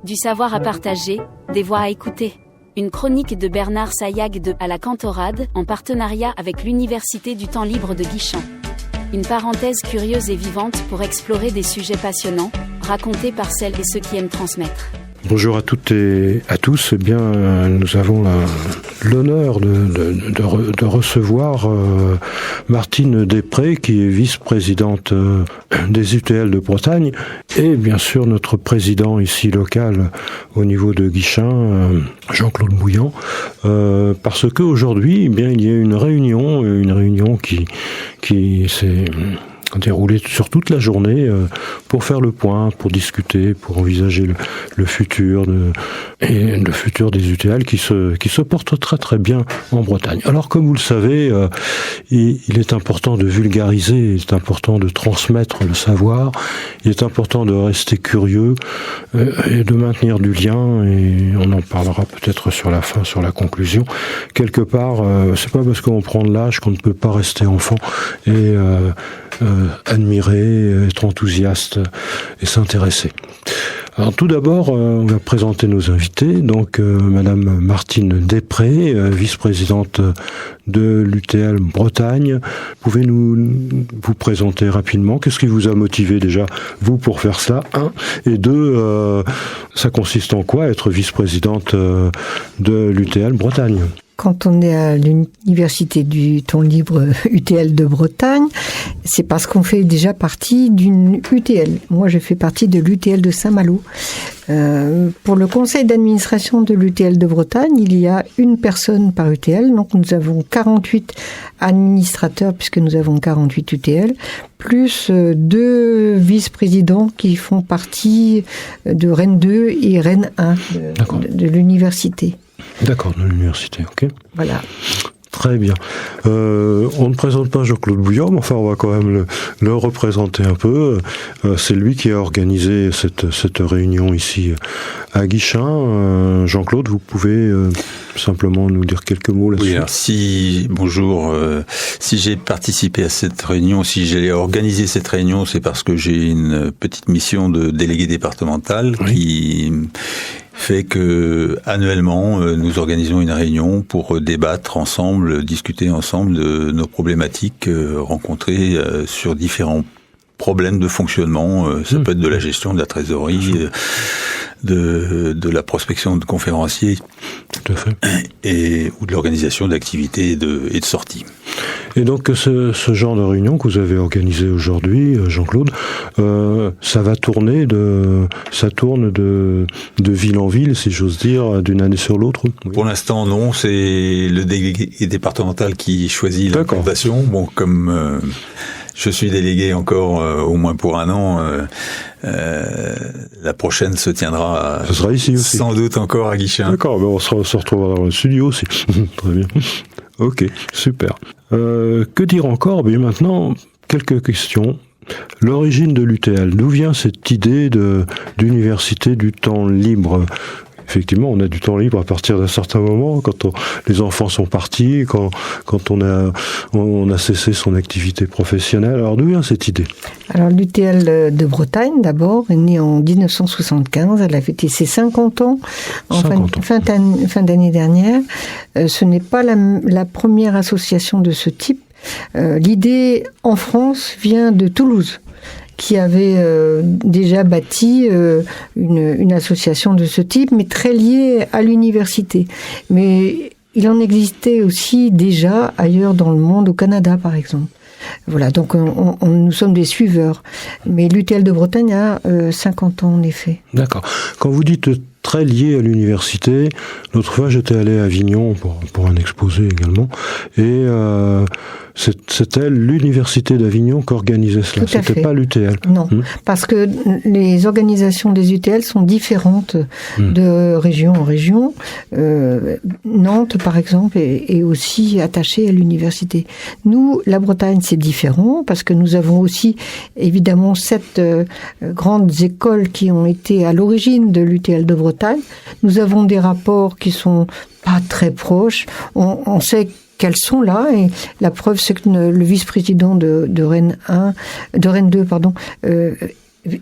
Du savoir à partager, des voix à écouter. Une chronique de Bernard Saillag de À la Cantorade, en partenariat avec l'Université du Temps Libre de Guichen. Une parenthèse curieuse et vivante pour explorer des sujets passionnants, racontés par celles et ceux qui aiment transmettre. Bonjour à toutes et à tous. Eh bien, nous avons l'honneur de recevoir Martine Després, qui est vice-présidente des UTL de Bretagne, et bien sûr notre président ici local au niveau de Guichen, Jean-Claude Bouillant, parce qu'aujourd'hui, eh bien, il y a une réunion qui s'est déroulé sur toute la journée pour faire le point, pour discuter, pour envisager le futur des UTL qui se portent très très bien en Bretagne. Alors comme vous le savez, il est important de vulgariser, il est important de transmettre le savoir, il est important de rester curieux et de maintenir du lien, et on en parlera peut-être sur la fin, sur la conclusion. Quelque part, c'est pas parce qu'on prend de l'âge qu'on ne peut pas rester enfant et admirer, être enthousiaste et s'intéresser. Alors tout d'abord, on va présenter nos invités. Donc Madame Martine Després, vice-présidente de l'UTL Bretagne. Pouvez-vous vous présenter rapidement? Qu'est-ce qui vous a motivé déjà, vous, pour faire ça? Un. Et deux, ça consiste en quoi, être vice-présidente de l'UTL Bretagne? Quand on est à l'Université du Temps Libre UTL de Bretagne, c'est parce qu'on fait déjà partie d'une UTL. Moi, je fais partie de l'UTL de Saint-Malo. Pour le conseil d'administration de l'UTL de Bretagne, il y a une personne par UTL. Donc, nous avons 48 administrateurs, puisque nous avons 48 UTL, plus 2 vice-présidents qui font partie de Rennes 2 et Rennes 1 de l'université. D'accord, de l'université, ok. Voilà. Très bien. On ne présente pas Jean-Claude Bouillant, mais enfin on va quand même le représenter un peu. C'est lui qui a organisé cette réunion ici à Guichen. Jean-Claude, vous pouvez simplement nous dire quelques mots là-dessus? Oui, alors bonjour. Si j'ai participé à cette réunion, si j'ai organisé cette réunion, c'est parce que j'ai une petite mission de délégué départemental qui fait que annuellement nous organisons une réunion pour débattre ensemble, discuter ensemble de nos problématiques rencontrées sur différents problèmes de fonctionnement. Ça peut être de la gestion, de la trésorerie, de la prospection de conférenciers, tout à fait, ou de l'organisation d'activités et de sorties. Et donc ce genre de réunion que vous avez organisé aujourd'hui, Jean-Claude, ça tourne de ville en ville, si j'ose dire, d'une année sur l'autre? Oui. Pour l'instant, non. C'est le délégué départemental qui choisit la fondation. Bon, comme je suis délégué encore au moins pour un an, la prochaine se tiendra ce sera ici aussi, sans doute encore à Guichen. D'accord, mais on se retrouvera dans le studio aussi. Très bien. Ok, super. Que dire encore? Bien maintenant, quelques questions. L'origine de l'UTL, d'où vient cette idée d'université du temps libre? Effectivement, on a du temps libre à partir d'un certain moment, quand les enfants sont partis, quand on a cessé son activité professionnelle. Alors d'où vient cette idée? Alors l'UTL de Bretagne, d'abord, est née en 1975. Elle a fêté ses 50 ans en fin d'année dernière. Ce n'est pas la première association de ce type. L'idée en France vient de Toulouse, qui avait déjà bâti une association de ce type, mais très liée à l'université. Mais il en existait aussi déjà ailleurs dans le monde, au Canada par exemple. Voilà, donc nous sommes des suiveurs. Mais l'UTL de Bretagne a 50 ans en effet. D'accord. Quand vous dites très lié à l'université, l'autre fois j'étais allé à Avignon pour un exposé également, et c'était l'université d'Avignon qui organisait cela, c'était pas l'UTL. Non, parce que les organisations des UTL sont différentes de région en région. Nantes, par exemple, est aussi attachée à l'université. Nous, la Bretagne, c'est différent, parce que nous avons aussi, évidemment, 7 grandes écoles qui ont été à l'origine de l'UTL de Bretagne. Nous avons des rapports qui sont pas très proches. On sait qu'elles sont là, et la preuve, c'est que le vice-président de Rennes 2,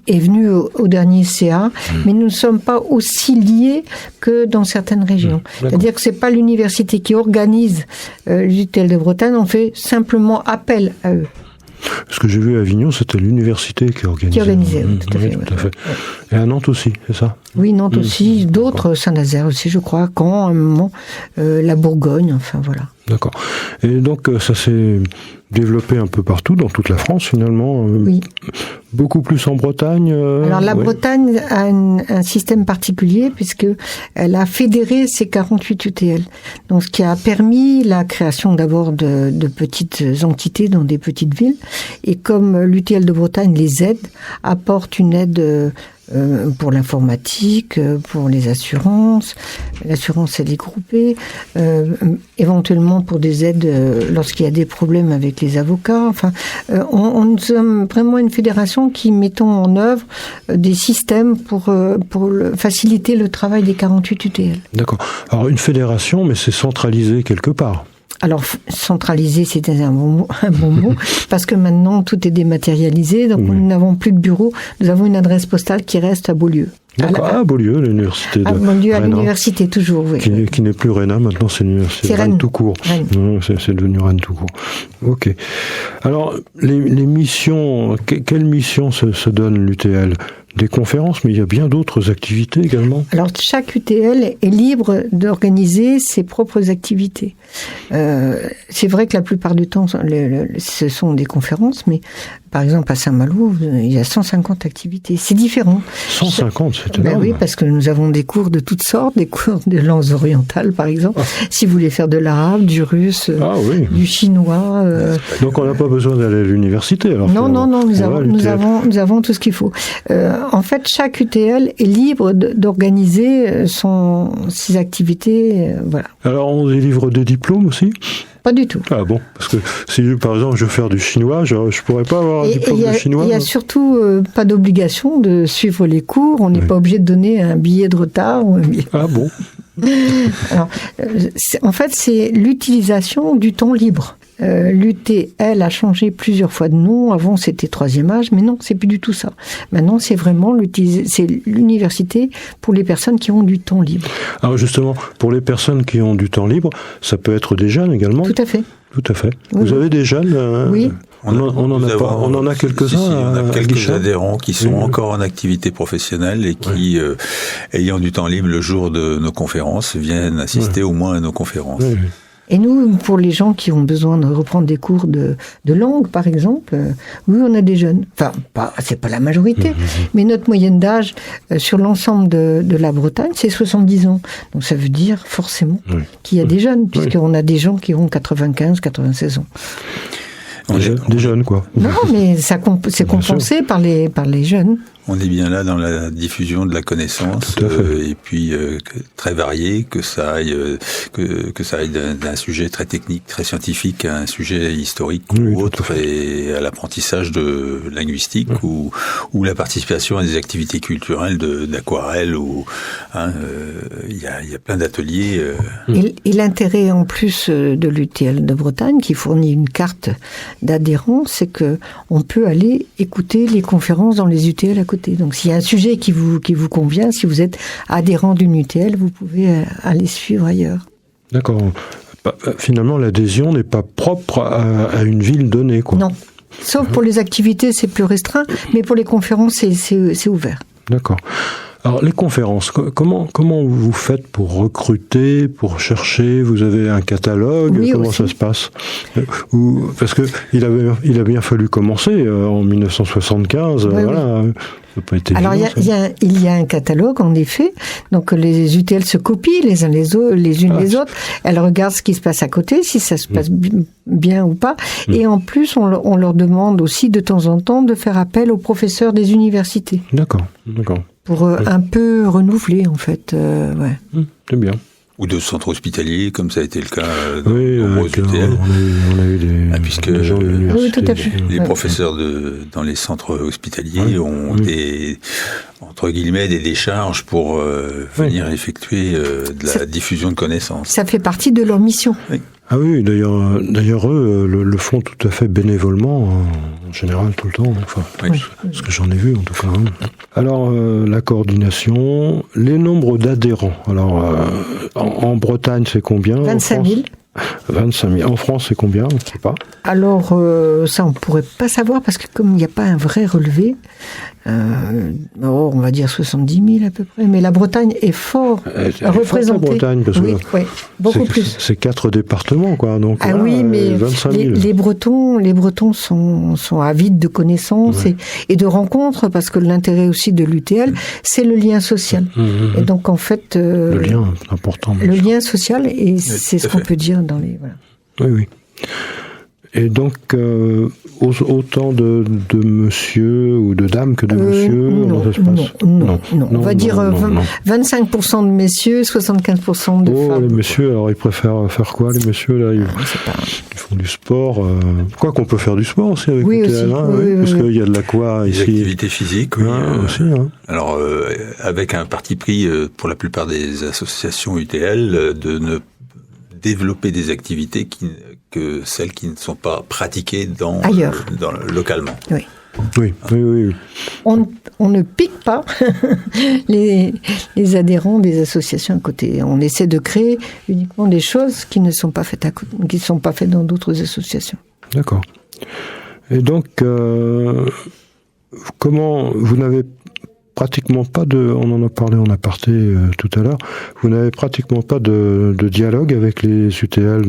est venu au dernier CA, mais nous ne sommes pas aussi liés que dans certaines régions. C'est-à-dire que c'est pas l'université qui organise l'UTL de Bretagne, on fait simplement appel à eux. Ce que j'ai vu à Avignon, c'était l'université qui organisait. Qui organisait, tout à fait. Tout à fait. Et à Nantes aussi, c'est ça? Oui, Nantes aussi, d'autres, Saint-Nazaire aussi, je crois, Caen, à un moment, la Bourgogne, enfin voilà. D'accord. Et donc, ça s'est développé un peu partout, dans toute la France, finalement. Oui. Beaucoup plus en Bretagne. Alors, la Bretagne a un système particulier, puisqu'elle a fédéré ses 48 UTL. Donc, ce qui a permis la création d'abord de petites entités dans des petites villes. Et comme l'UTL de Bretagne les aide, apporte une aide pour l'informatique, pour les assurances. L'assurance, elle est groupée. Éventuellement pour des aides lorsqu'il y a des problèmes avec les avocats. Enfin, on sommes vraiment une fédération qui mettons en œuvre des systèmes pour faciliter le travail des 48 UTL. D'accord. Alors, une fédération, mais c'est centralisé quelque part. Alors, centralisé, c'était un bon mot, parce que maintenant, tout est dématérialisé, donc nous n'avons plus de bureau, nous avons une adresse postale qui reste à Beaulieu. D'accord, à Beaulieu, l'université de Beaulieu, Rennes. À l'université, toujours, oui. Qui n'est plus Rennes, maintenant c'est l'université de Rennes tout court. C'est devenu Rennes tout court. Ok. Alors, les missions, quelles missions se donne l'UTL? Des conférences, mais il y a bien d'autres activités également. Alors, chaque UTL est libre d'organiser ses propres activités. C'est vrai que la plupart du temps, ce sont des conférences, mais par exemple, à Saint-Malo, il y a 150 activités. C'est différent. 150, c'est énorme. Oui, parce que nous avons des cours de toutes sortes, des cours de langues orientales, par exemple. Si vous voulez faire de l'arabe, du russe, du chinois. Donc, on n'a pas besoin d'aller à l'université. Alors non, nous avons tout ce qu'il faut. En fait, chaque UTL est libre d'organiser ses activités. Voilà. Alors, on délivre des diplômes aussi ? Pas du tout. Ah bon? Parce que si, par exemple, je veux faire du chinois, je pourrais pas avoir un diplôme de chinois? Il n'y a surtout pas d'obligation de suivre les cours. On n'est pas obligé de donner un billet de retard ou un billet... Ah bon? Alors, en fait, c'est l'utilisation du temps libre. L'UTL a changé plusieurs fois de nom. Avant, c'était Troisième Âge, mais non, c'est plus du tout ça. Maintenant, c'est vraiment l'université pour les personnes qui ont du temps libre. Alors justement, pour les personnes qui ont du temps libre, ça peut être des jeunes également? Tout à fait. Tout à fait. Oui, vous avez des jeunes? Oui. On en a quelques-uns. On a quelques adhérents qui sont encore en activité professionnelle et qui, ayant du temps libre le jour de nos conférences, viennent assister au moins à nos conférences. Oui. Et nous, pour les gens qui ont besoin de reprendre des cours de langue, par exemple, oui, on a des jeunes. Enfin, c'est pas la majorité, mais notre moyenne d'âge sur l'ensemble de la Bretagne, c'est 70 ans. Donc ça veut dire forcément qu'il y a des jeunes, puisqu'on a des gens qui ont 95, 96 ans. Des jeunes, quoi. Non, mais c'est compensé par les jeunes. On est bien là dans la diffusion de la connaissance et puis très variée, que ça aille d'un sujet très technique, très scientifique à un sujet historique ou autre, et à l'apprentissage de linguistique ou la participation à des activités culturelles d'aquarelle ou il y a plein d'ateliers. Et l'intérêt en plus de l'UTL de Bretagne qui fournit une carte d'adhérents, c'est que on peut aller écouter les conférences dans les UTL à côté. Donc, s'il y a un sujet qui vous convient, si vous êtes adhérent d'une UTL, vous pouvez aller suivre ailleurs. D'accord. Finalement, l'adhésion n'est pas propre à une ville donnée, quoi. Non. Sauf pour les activités, c'est plus restreint, mais pour les conférences, c'est ouvert. D'accord. Alors, les conférences, comment vous faites pour recruter, pour chercher? Vous avez un catalogue? Comment ça se passe? Parce que il a bien fallu commencer en 1975. Voilà. Ça n'a pas été Alors, il y a un catalogue, en effet. Donc, les UTL se copient les unes les autres. Elles regardent ce qui se passe à côté, si ça se passe bien ou pas. Et en plus, on leur demande aussi de temps en temps de faire appel aux professeurs des universités. D'accord. Pour un peu renouveler, en fait. C'est bien. Ou de centres hospitaliers, comme ça a été le cas dans nombreux UTL. On a eu des gens de l'université. Oui, tout à fait. Les professeurs dans les centres hospitaliers ont entre guillemets, des décharges pour venir effectuer de la diffusion de connaissances. Ça fait partie de leur mission. Oui. Ah oui, d'ailleurs eux le font tout à fait bénévolement, en général tout le temps, enfin, ce que j'en ai vu en tout cas. Alors, la coordination, les nombres d'adhérents. Alors, en Bretagne, c'est combien? 25 000. 25 000. En France, c'est combien? On ne sait pas. Alors, ça, on ne pourrait pas savoir parce que comme il n'y a pas un vrai relevé, on va dire 70 000 à peu près. Mais la Bretagne est fort représentée. La Bretagne, parce oui, beaucoup plus. C'est 4 départements, quoi. Donc, ah oui, mais 25 000. Les Bretons sont avides de connaissances et de rencontres parce que l'intérêt aussi de l'UTL, c'est le lien social. Et donc, en fait... le lien est important. Le lien social, et c'est ce qu'on peut dire dans les... Voilà. Oui. Et donc, autant de monsieur ou de dames que de monsieur, non, ça se passe? Non. On va dire 25% de messieurs, 75% de femmes. Les messieurs, alors ils préfèrent faire quoi, les messieurs là, ils font du sport. Quoi qu'on peut faire du sport aussi avec le TL1, parce qu'il y a de l'aqua ici. Des activités physiques, oui. Aussi, Alors, avec un parti pris pour la plupart des associations UTL de ne développer des activités que celles qui ne sont pas pratiquées localement. Oui. On ne pique pas les adhérents des associations à côté. On essaie de créer uniquement des choses qui ne sont pas faites qui ne sont pas faites dans d'autres associations. D'accord. Et donc, comment vous n'avez pratiquement pas on en a parlé en aparté tout à l'heure, vous n'avez pratiquement pas de dialogue avec les UTL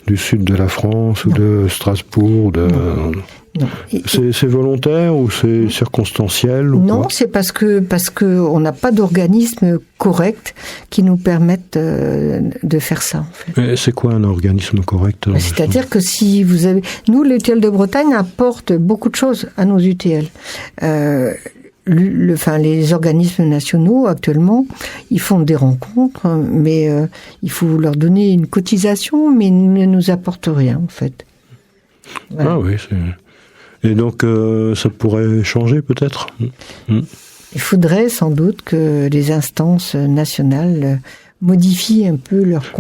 du sud de la France ou de Strasbourg Non. C'est volontaire ou c'est circonstanciel Non, c'est parce que on n'a pas d'organisme correct qui nous permette de faire ça. En fait. Mais c'est quoi un organisme correct? C'est-à-dire que si vous avez... Nous, l'UTL de Bretagne apporte beaucoup de choses à nos UTL. Les organismes nationaux, actuellement, ils font des rencontres, mais il faut leur donner une cotisation, mais ils ne nous apportent rien, en fait. Voilà. Ah oui, Et donc, ça pourrait changer, peut-être? Il faudrait sans doute que les instances nationales modifient un peu leur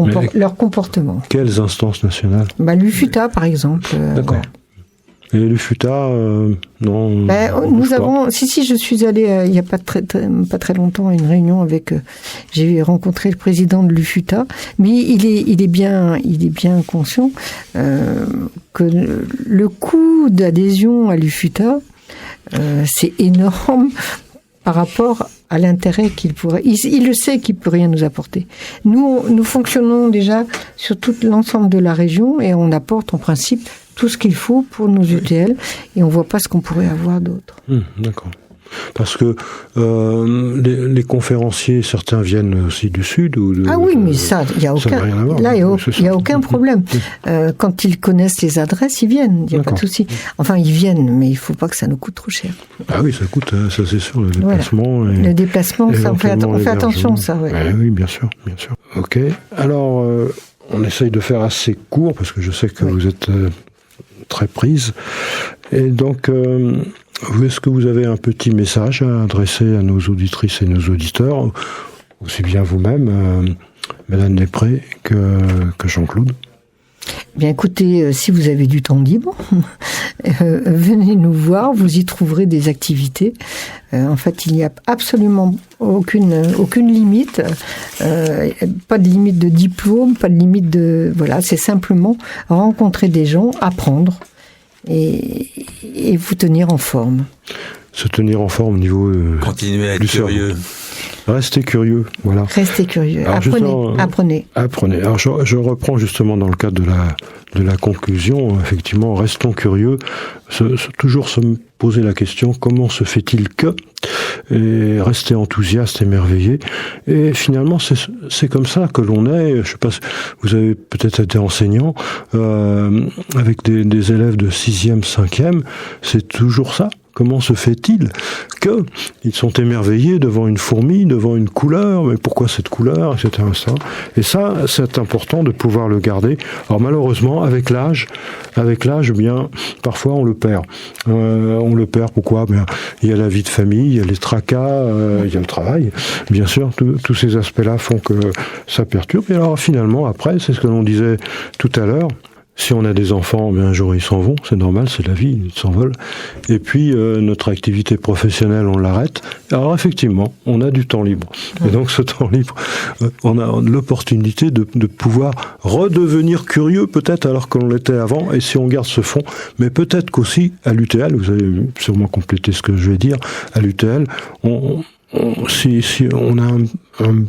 comportement. Quelles instances nationales? L'UFUTA, par exemple. D'accord. Voilà. Et l'UFUTA, non. Nous avons, si, je suis allée il y a pas très longtemps à une réunion avec. J'ai rencontré le président de l'UFUTA, mais il est bien conscient que le coût d'adhésion à l'UFUTA, c'est énorme par rapport à l'intérêt qu'il pourrait. Il le sait qu'il peut rien nous apporter. Nous fonctionnons déjà sur tout l'ensemble de la région et on apporte en principe tout ce qu'il faut pour nos UTL et on voit pas ce qu'on pourrait avoir d'autre. D'accord. Parce que les conférenciers, certains viennent aussi du sud ou de, oui, mais ça, il y a aucun. Là, il y a aucun problème. Quand ils connaissent les adresses, ils viennent. Il y a pas de souci. Enfin, ils viennent, mais il faut pas que ça nous coûte trop cher. Ah oui, ça coûte, ça c'est sûr, le déplacement. Voilà. Le déplacement, ça, on fait attention, ça. Ouais. Oui, bien sûr. Ok. Alors, on essaye de faire assez court parce que je sais que vous êtes très prise. Et donc, est-ce que vous avez un petit message à adresser à nos auditrices et nos auditeurs, aussi bien vous-même, Madame Després, que Jean-Claude? Bien, écoutez, si vous avez du temps libre, venez nous voir, vous y trouverez des activités. En fait, il n'y a absolument aucune limite, pas de limite de diplôme, pas de limite de... Voilà, c'est simplement rencontrer des gens, apprendre et vous tenir en forme. Se tenir en forme au niveau... Continuer à être curieux. Restez curieux, voilà. Restez curieux. Alors, apprenez. Alors, je reprends justement dans le cadre de la conclusion. Effectivement, restons curieux. Toujours se poser la question, comment se fait-il que? Et rester enthousiaste, émerveillé. Et finalement, c'est comme ça que l'on est. Je sais pas, vous avez peut-être été enseignant, avec des élèves de 6e, 5e. C'est toujours ça. Comment se fait-il qu'ils sont émerveillés devant une fourmi, devant une couleur, mais pourquoi cette couleur, etc. Et ça, c'est important de pouvoir le garder. Alors malheureusement, avec l'âge, bien, parfois on le perd. On le perd, pourquoi ? Bien, il y a la vie de famille, il y a les tracas, il y a le travail. Bien sûr, tous ces aspects-là font que ça perturbe. Et alors finalement, après, c'est ce que l'on disait tout à l'heure, si on a des enfants, bien un jour ils s'en vont, c'est normal, c'est la vie, ils s'envolent. Et puis notre activité professionnelle, on l'arrête. Alors effectivement, on a du temps libre. Et donc ce temps libre, on a l'opportunité de pouvoir redevenir curieux, peut-être alors qu'on l'était avant. Et si on garde ce fond, mais peut-être qu'aussi à l'UTL, vous allez sûrement compléter ce que je vais dire, à l'UTL, si on a un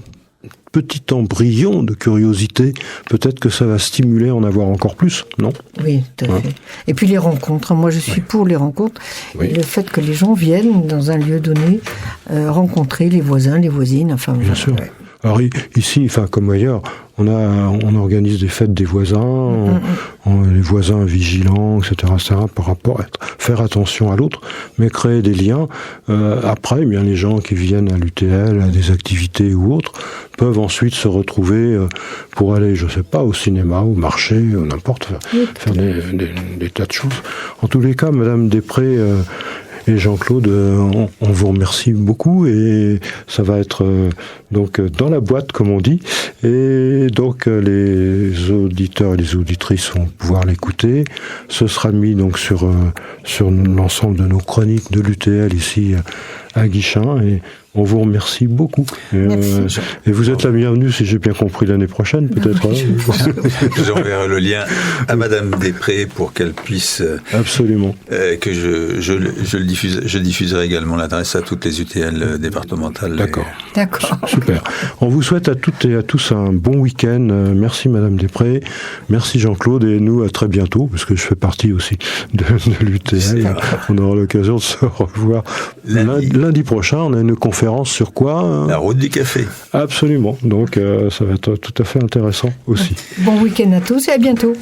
petit embryon de curiosité, peut-être que ça va stimuler à en avoir encore plus, non ? Oui, tout à fait. Et puis les rencontres, moi je suis pour les rencontres, et le fait que les gens viennent dans un lieu donné rencontrer les voisins, les voisines, enfin... Bien sûr. Ouais. Alors ici, enfin comme ailleurs, on organise des fêtes des voisins, les voisins vigilants, etc., par rapport à faire attention à l'autre, mais créer des liens. Après, eh bien les gens qui viennent à l'UTL, à des activités ou autres, peuvent ensuite se retrouver pour aller, je sais pas, au cinéma, au marché, n'importe, faire des tas de choses. En tous les cas, Madame Després et Jean-Claude, on vous remercie beaucoup, et ça va être donc dans la boîte, comme on dit, et donc les auditeurs et les auditrices vont pouvoir l'écouter. Ce sera mis donc sur l'ensemble de nos chroniques de l'UTL ici à Guichen, et on vous remercie beaucoup. Merci. Et vous êtes la bienvenue, si j'ai bien compris, l'année prochaine, peut-être. Je vous enverrai le lien à Madame Després pour qu'elle puisse... Absolument. Que je le diffuse. Je diffuserai également l'adresse à toutes les UTL départementales. D'accord. D'accord. Super. On vous souhaite à toutes et à tous un bon week-end. Merci Madame Després. Merci Jean-Claude, et nous à très bientôt, parce que je fais partie aussi de l'UTL. On aura l'occasion de se revoir lundi prochain. On a une conférence sur quoi ? La route du café. Absolument. Donc ça va être tout à fait intéressant aussi. Bon week-end à tous et à bientôt.